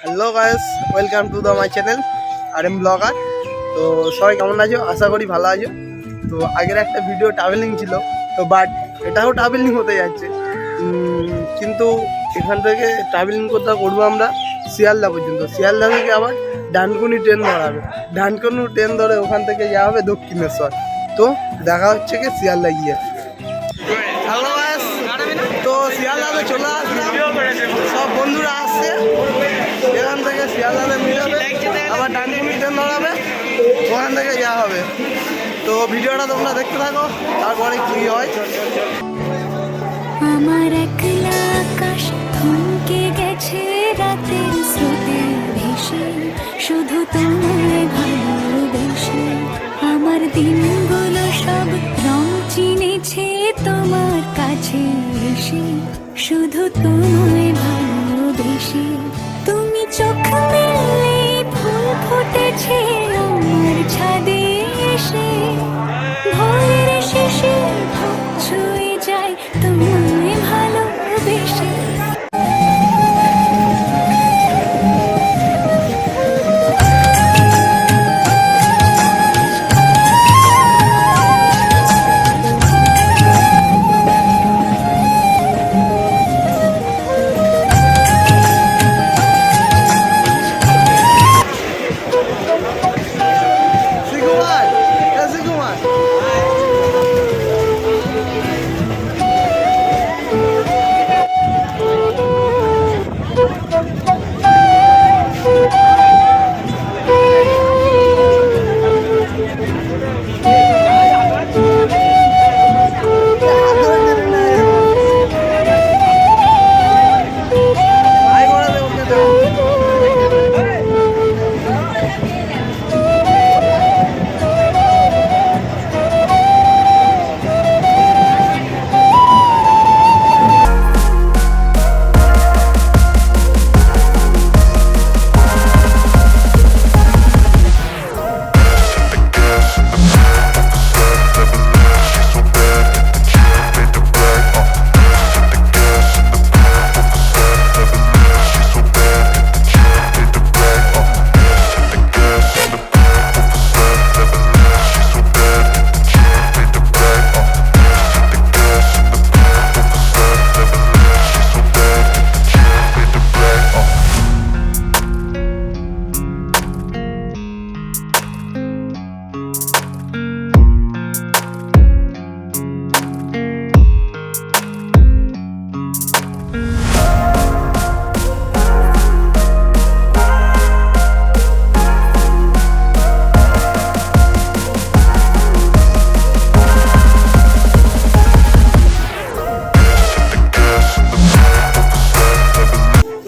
Hello guys, welcome to my channel RM blogger. তো সবাই কেমন আছো? আশা করি ভালো আছো। তো আগের একটা ভিডিও ট্রাভেলিং ছিল, তো বাট এটাও ট্রাভেলিং হতে যাচ্ছে, কিন্তু এখান থেকে ট্রাভেলিং করবো আমরা শিয়ালদা পর্যন্ত। শিয়ালদা থেকে আবার ডানকুনি ট্রেন ধরাবে, ডানকুনি ট্রেন ধরে ওখান থেকে যাওয়া হবে দক্ষিণেশ্বর। তো দেখা হচ্ছে কি শিয়ালদা গিয়ে। হ্যালো গাইস, তো শিয়ালদাতে চলে আসলাম, সব বন্ধুরা আসছে। এখান থেকে শিয়ালদাতে মিলাবে, আবার ডানকুনি ট্রেন ধরাবে, ওখান থেকে যাওয়া হবে। তো ভিডিওটা তোমরা দেখতে থাকো, তারপরে কি হয়। আমার একলা আকাশ থমকে গেছে রাতের স্রোতে ভেসে, শুধু তোমায় ভালোবেসে আমার দিনগুলো সব রং চিনেছে তোমার কাছে এসে, শুধু তোমায় ভালোবেসে। তুমি চোখ মেলে ফুল ফুটেছে আমার ছাদে এসে, ভোরের শেষে ভাব ছুঁয়ে যায় তোমায় ভালোবেসে। শ্রীকুমার, শ্রীকুমার,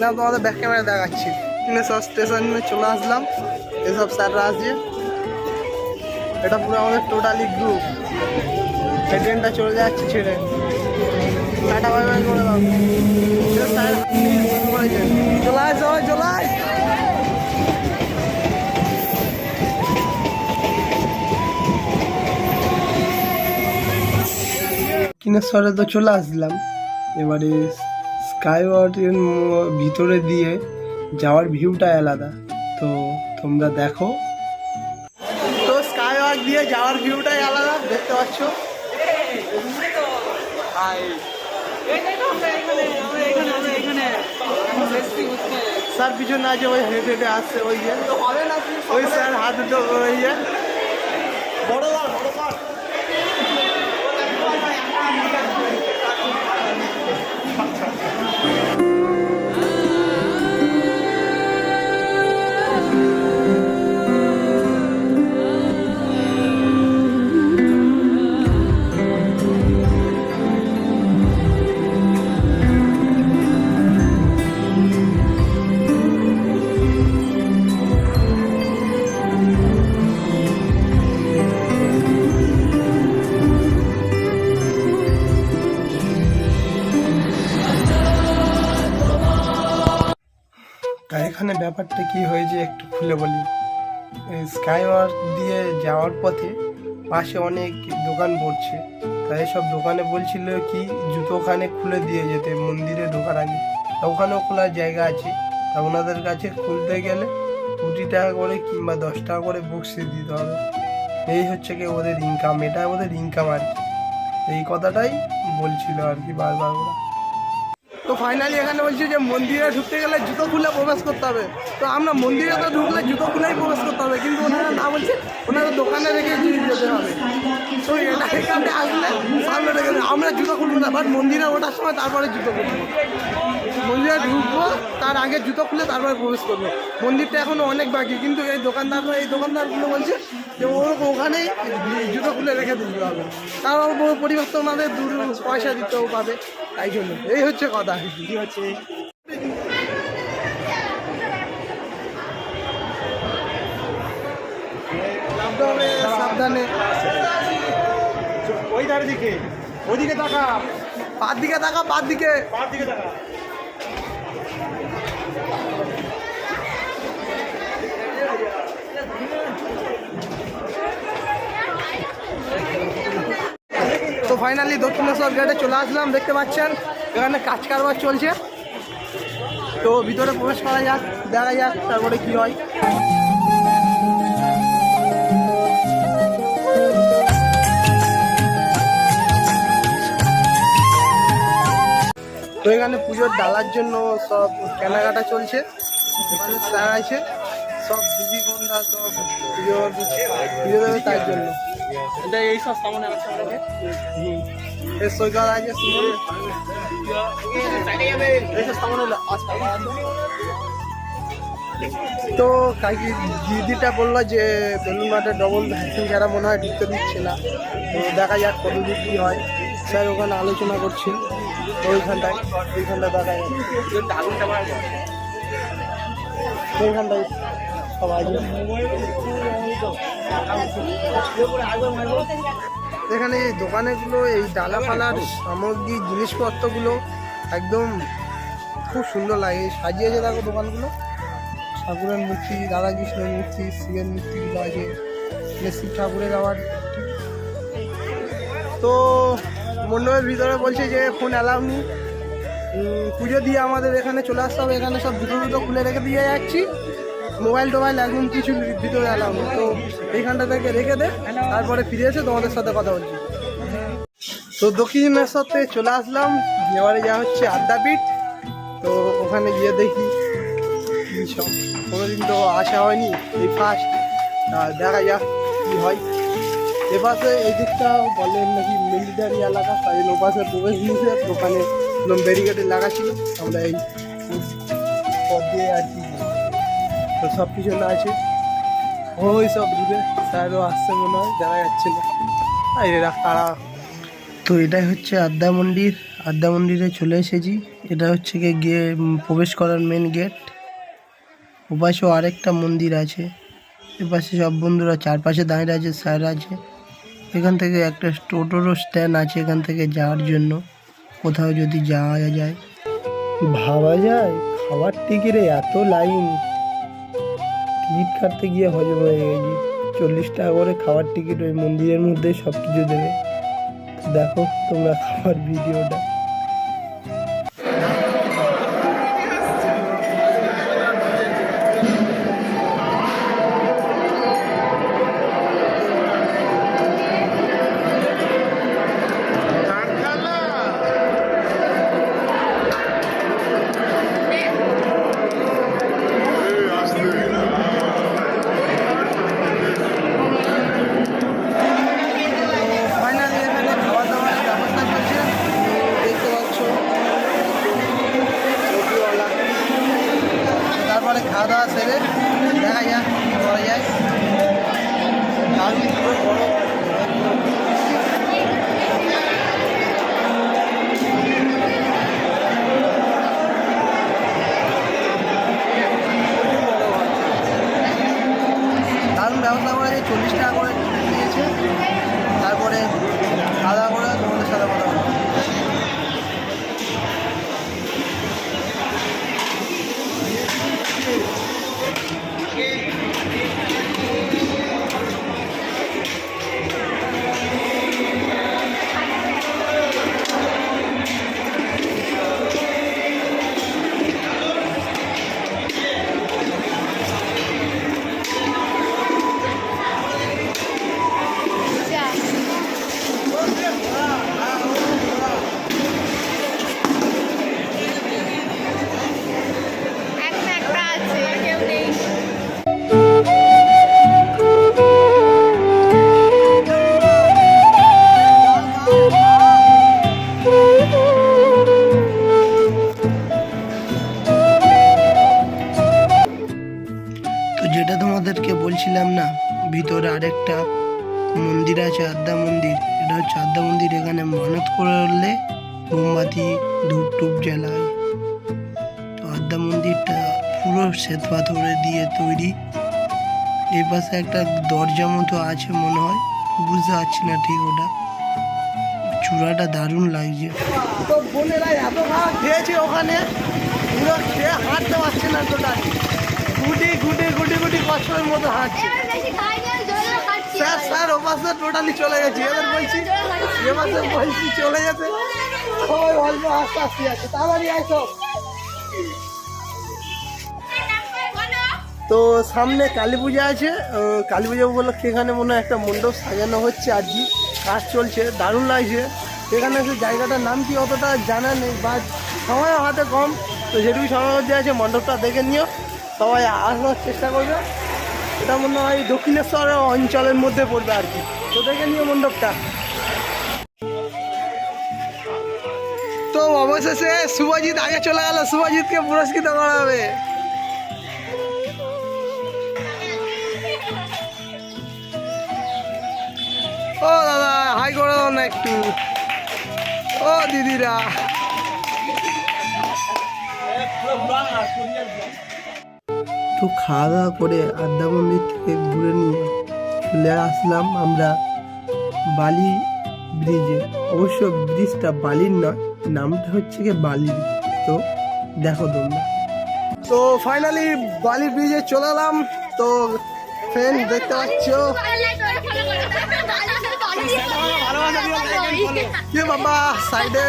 না তোমাদের ব্যাক ক্যামেরা দেখাচ্ছি। দক্ষিণেশ্বর স্টেশনে চলে আসলাম, এসব স্যাররা আসছে। এটা পুরো আমাদের টোটালি গ্রুপ। এই ট্রেনটা চলে যাচ্ছে ছেড়ে, টাটা বাই বাই করে দাও। স্যার চলে আয়, সবাই চলে আয়। দক্ষিণেশ্বরে তো চলে আসলাম, এবারে স্কাই ওয়াকের ভিতরে দিয়ে যাওয়ার ভিউটা আলাদা, তো তোমরা দেখো। তো স্কাই ওয়াক দিয়ে যাওয়ার ভিউটাই আলাদা, দেখতে পাচ্ছ। স্যার পিছনে আছে, ওই হেঁটে হেঁটে আসছে, ওই যে ওই স্যার হাত দুটো ওই যে বড় বড়। তাই এখানে ব্যাপারটা কি হয়েছে একটু খুলে বলি। স্কাই ওয়াক দিয়ে যাওয়ার পথে পাশে অনেক দোকান পড়ছে, তাই সব দোকানে বলছিল কি জুতো ওখানে খুলে দিয়ে যেতে মন্দিরে ঢোকার আগে। ওখানেও খোলার জায়গা আছে, তা ওনাদের কাছে খুলতে গেলে 20 টাকা করে কিংবা 10 টাকা করে বক্সি দিতে হবে। এই হচ্ছে কি ওদের ইনকাম, এটা ওদের ইনকাম আর কি। এই কথাটাই বলছিল আর কি বারবার ওরা। তো ফাইনালি এখানে বলছে যে মন্দিরে ঢুকতে গেলে জুতো খুলে প্রবেশ করতে হবে। তো আমরা মন্দিরে তো ঢুকলে জুতো খুলেই প্রবেশ করতে হবে, কিন্তু ওনারা না বলছে ওনারা দোকানে রেখে যেতে হবে। তো এটা এখানে আসলে সামনে রেখে আমরা জুতো খুলবো না, বাট মন্দিরে ওঠার সময় তারপরে জুতো খুলবো। মন্দিরে ঢুকবো তার আগে জুতো খুলে তারপরে প্রবেশ করবো। মন্দিরটা এখনো অনেক বাকি, কিন্তু এই দোকানদারগুলো বলছে যে ওখানেই জুতো খুলে রেখে দিতে হবে, কারণ পরিবর্তে ওনাদের পয়সা দিতেও পাবে, তাই জন্য এই হচ্ছে কথা। কি হচ্ছে সাবধানে, ওই ধারে দিকে, ওইদিকে তাকা, পার দিকে তাকা, পার দিকে। তাকা। তো ফাইনালি দক্ষিণেশ্বর গেটে চলে আসলাম। দেখতে পাচ্ছেন এখানে কাজ কারবার চলছে। তো ভিতরে প্রবেশ করা যাক, দেখা যাক তারপরে কি হয়। তো এখানে পুজোর ডালার জন্য সব কেনাকাটা চলছে, স্যার আছে, সব দিদি বোনরা সব পুজো দেবে তার জন্য। এইসব সামনে আছে এর সৈকত আছে, এইসব সামনে তো কাকি দিদিটা বললো যে বেলুন মাঠে ডবল ভ্যাকসিন যারা মনে হয় ঢুকতে দিচ্ছে না। তো দেখা যাক কত দূর কী হয়। স্যার ওখানে আলোচনা করছেন ওইখানটায় দেখা যাচ্ছে ওইখানটায় সবাই। এখানে এই দোকানেগুলো এই ডালা ফালার সামগ্রী জিনিসপত্রগুলো একদম খুব সুন্দর লাগে, সাজিয়েছে দেখো দোকানগুলো। ঠাকুরের মূর্তি, রাধাকৃষ্ণের মূর্তি, শিবের মূর্তিগুলো আছে, শিব ঠাকুরের আবার। তো মণ্ডপের ভিতরে বলছে যে ফোন অ্যালাউ নেই, পুজো দিয়ে আমাদের এখানে চলে আসতে হবে। এখানে সব দুটো খুলে রেখে দিয়ে যাচ্ছি, মোবাইল টোবাইল একদম কিছু ভিতরে অ্যালাউ নেই। তো এইখানটা থেকে রেখে দে, তারপরে ফিরে এসে তোমাদের সাথে কথা বলছি। তো দক্ষিণেশ্বর থেকে চলে আসলাম, এবারে যা হচ্ছে আদ্যাপীঠ। তো ওখানে গিয়ে দেখি কী সব, কোনোদিন তো আসা হয়নি, এই ফার্স্ট। দেখা যাক কী হয়। এপাশে এই দিকটা বলেন নাকি মিলিটারি এলাকা, তাই ওপাশে প্রবেশ দিয়েছে। ওখানে ব্যারিকেডে লাগা ছিল, আমরা এই পথ দিয়ে আর কি। তো সব কিছু না আছে ওই সব দূরে, স্যারও আসছে মনে হয়, দেখা যাচ্ছে না। এরা তারা। তো এটাই হচ্ছে আদ্যা মন্দির। আদ্যা মন্দিরে চলে এসেছি। এটা হচ্ছে গিয়ে প্রবেশ করার মেন গেট। ওপাশেও আরেকটা মন্দির আছে, এপাশে সব বন্ধুরা চারপাশে দাঁড়িয়ে আছে, স্যার আছে। এখান থেকে একটা টোটোরও স্ট্যান্ড আছে এখান থেকে যাওয়ার জন্য, কোথাও যদি যাওয়া যায়। ভাবা যায় খাবার টিকিটে এত লাইন, টিকিট কাটতে গিয়ে হজম হয়ে গেছি। 40 টাকা করে খাবার টিকিট, ওই মন্দিরের মধ্যে সব কিছু দেবে। দেখো তোমরা খাবার ভিডিওটা। খাওয়া দাওয়া সেরে দেখা যাক কী করা যায়। দারুণ ব্যবস্থা করেছে, 40 টাকা করে দিয়েছে। তারপরে খাওয়া দাওয়া করে তোমাদের সাথে কথা বলবো। তোমাদেরকে বলছিলাম না ভিতরে আরেকটা মন্দির আছে, আদ্যা মন্দির। এটা হচ্ছে আদ্যা মন্দির। এখানে মানত করলে মোমবাতি ধূপ টুপ জ্বালায়। তো আদ্যা মন্দিরটা পুরো শ্বেত পাথরে দিয়ে তৈরি। এই পাশে একটা দরজা মতো আছে মনে হয়, বুঝতে পারছি না ঠিক ওটা। চূড়াটা দারুণ লাগছে। তো বোনেরা এত খাওয়া খেয়েছে ওখানে, পুরো খেয়ে হাঁটতে পারছে না টোটাল। গুটি গুটি গুটি গুটি কষ্টের মতো হাঁটছে। স্যার ও পাশে টোটালি চলে গেছে। এবার বলছি এ পাশে বলছি চলে যেতে, সবাই অল্প আস্তে আস্তে আছে। তাড়াতাড়ি আসো। তো সামনে কালী পূজা আছে। কালী পূজা উপলক্ষে এখানে মনে হয় একটা মণ্ডপ সাজানো হচ্ছে, আর কি কাজ চলছে, দারুণ লাগছে। এখানে এসে জায়গাটার নাম কি অতটা জানা নেই, বা সময় হাতে কম। তো যেটুকু সময় মধ্যে আছে মণ্ডপটা দেখে নিও, সবাই আসার চেষ্টা করবে। এটা মনে হয় দক্ষিণেশ্বর অঞ্চলের মধ্যে পড়বে আর কি। তো দেখে নিও মণ্ডপটা। তো অবশেষে শুভজিৎ আগে চলে গেল, শুভজিৎকে পুরস্কৃত করা হবে। ও দাদা হাই করে দাও না একটু। ও দিদিরা, তো খাওয়া দাওয়া করে আদ্যা মন্দির থেকে ঘুরে নিয়ে চলে আসলাম আমরা বালি ব্রিজে। অবশ্য ব্রিজটা বালির নয়, নামটা হচ্ছে গিয়ে বালি। তো দেখো তোমরা। তো ফাইনালি বালি ব্রিজে চলে এলাম। তো ফ্রেন্ড দেখতে পাচ্ছ কি বাবা, সাইডে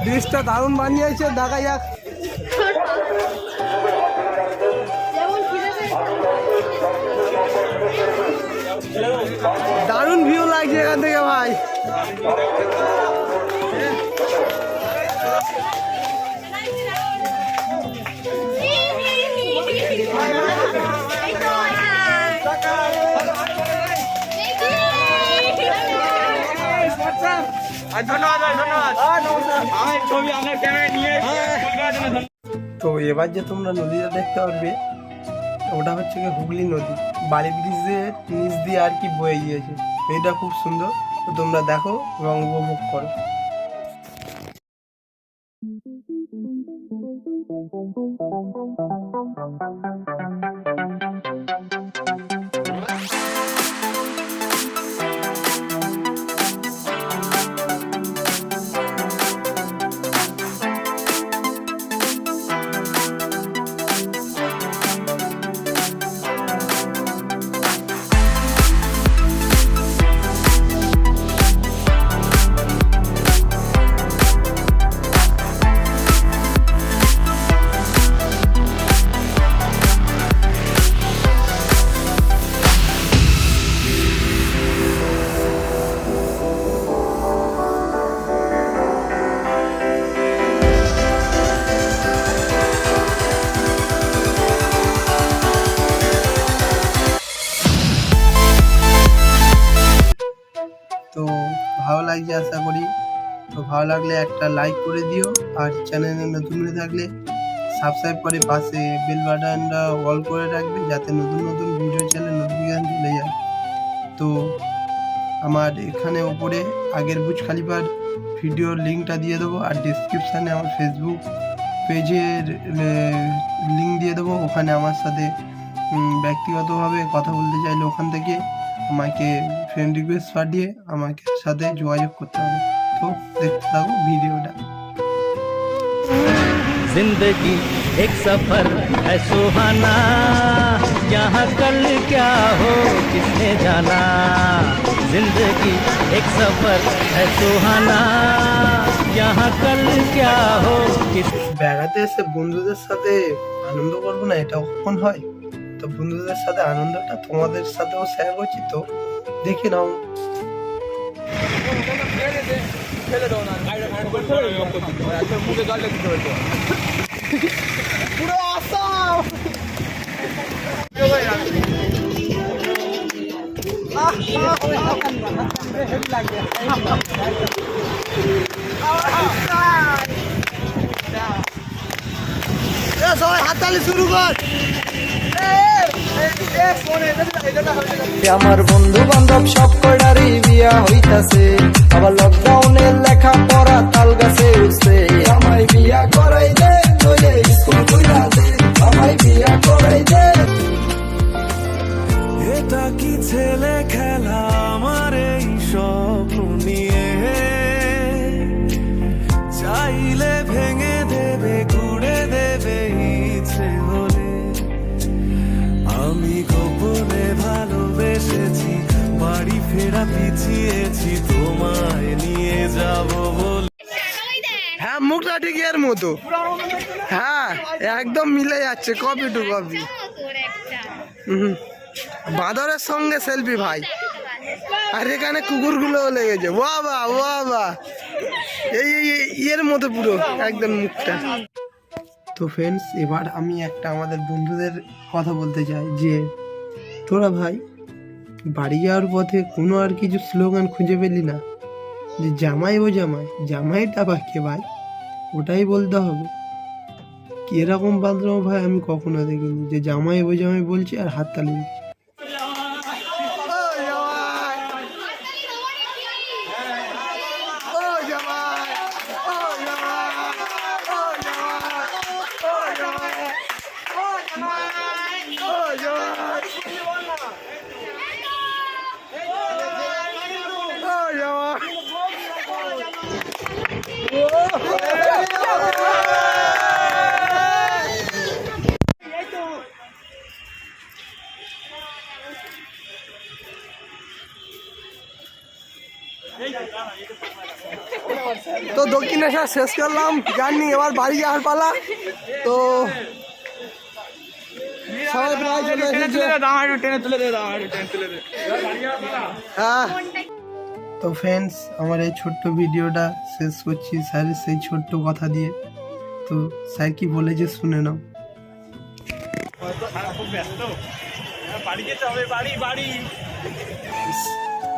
ব্রিজটা দারুণ বানিয়েছে। দেখা যাক। দারুণ ভিউ লাগছে এখান থেকে ভাই। তো এবার যে তোমরা নদীটা দেখতে পারবে, ওটা হচ্ছে কি হুগলি নদী। বালি ব্রিজের নিচ দিয়ে আর কি বয়ে গিয়েছে। এটা খুব সুন্দর। তো তোমরা দেখো এবং উপভোগ করো। তো ভালো লাগছে আশা করি। তো ভালো লাগলে একটা লাইক করে দিও, আর চ্যানেলে নতুন হয়ে থাকলে সাবস্ক্রাইব করে পাশে বেল বাটনটা অল করে রাখবে, যাতে নতুন নতুন ভিডিও চ্যানেল নোটিফিকেশন চলে যায়। তো আমার এখানে ওপরে আগের বুর্জ খলিফার ভিডিওর লিঙ্কটা দিয়ে দেবো, আর ডিসক্রিপশানে আমার ফেসবুক পেজের লিঙ্ক দিয়ে দেবো। ওখানে আমার সাথে ব্যক্তিগতভাবে কথা বলতে চাইলে ওখান থেকে আমাকে ফ্রেন্ড রিকোয়েস্ট পাঠিয়ে আমাকে সাথে যোগাযোগ করতে হবে। তো দেখতে থাকো ভিডিওটা। जिंदगी एक सफर है सुहाना, यहाँ कल क्या हो किसने जाना। जिंदगी एक सफर है सुहाना, यहाँ कल क्या हो किस। বেড়াতে এসে বন্ধুদের সাথে আনন্দ করবো না, এটা কখন হয়? তো বন্ধুদের সাথে আনন্দটা তোমাদের সাথেও শেয়ার করছি। তো দেখে নাও। পুরো আসাম সবাই হাততালি শুরু কর। আমার বন্ধু বান্ধব সব কয়টারই বিয়া হইতাছে, আবার লকডাউনে লেখা পড়া তাল গাছে উঠছে। আমায় বিয়া করাই দে, নইলে স্কুল কইরা দে, আমায় বিয়া করাই দে। এটা কি ছেলে খেলা আমার এই স্বপ্ন নিয়ে, চাইলে ভেঙে দেবে ঘুরে দেবে ইচ্ছে হলে। আমি গোপনে ভালোবেসেছি, বাড়ি ফেরা পিছিয়েছি, তোমায় নিয়ে যাব বলে। হ্যাঁ মুখটা ঠিক এর মতো, হ্যাঁ একদম মিলে যাচ্ছে কপি টু কপি। বাঁদরের সঙ্গে সেলফি ভাই, আর এখানে কুকুরগুলো লেগেছে। বাবা বাবা, এই এর মতো পুরো একদম মুখটা। তো ফ্রেন্ডস, এবার আমি একটা আমাদের বন্ধুদের কথা বলতে চাই যে তোরা ভাই বাড়ি যাওয়ার পথে কোনো আর কিছু স্লোগান খুঁজে পেলি না যে জামাই ও জামাই, জামাইটা বাকি ভাই, ওটাই বলতে হবে। কি এরকম বাঁধলো ভাই আমি কখনো দেখিনি যে জামাই ও জামাই বলছি আর হাততালি দিচ্ছি। তো দক্ষিণেশ্বর শেষ করলাম জার্নি, এবার বাড়ি যাওয়ার পালা। তো সবাই প্রায় চলে এসেছে। হ্যাঁ, তো ফ্রেন্ডস আমার এই ছোট্ট ভিডিওটা শেষ করছি স্যারের সেই ছোট্ট কথা দিয়ে। তো স্যার কি বলেছে শুনে নাও।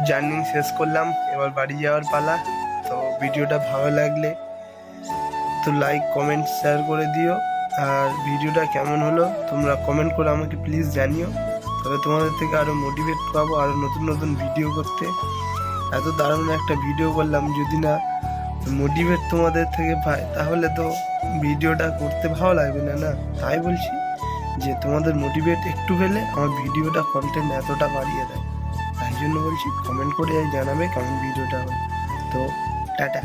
জার্নি শেষ করলাম, এবার বাড়ি যাওয়ার পালা। তো ভিডিওটা ভালো লাগলে তো লাইক কমেন্ট শেয়ার করে দিও, আর ভিডিওটা কেমন হলো তোমরা কমেন্ট করে আমাকে প্লিজ জানিও। তবে তোমাদের থেকে আরও মোটিভেট পাবো আরও নতুন নতুন ভিডিও করতে। এত দারুণ একটা ভিডিও করলাম, যদি না মোটিভেট তোমাদের থেকে পাই তাহলে তো ভিডিওটা করতে ভালো লাগবে না, না? তাই বলছি যে তোমাদের মোটিভেট একটু পেলে আমার ভিডিওটা কন্টেন্ট এতটা বাড়িয়ে দেয়। তাই জন্য বলছি কমেন্ট করে জানাবে কেমন ভিডিওটা হলো। তো টাটা।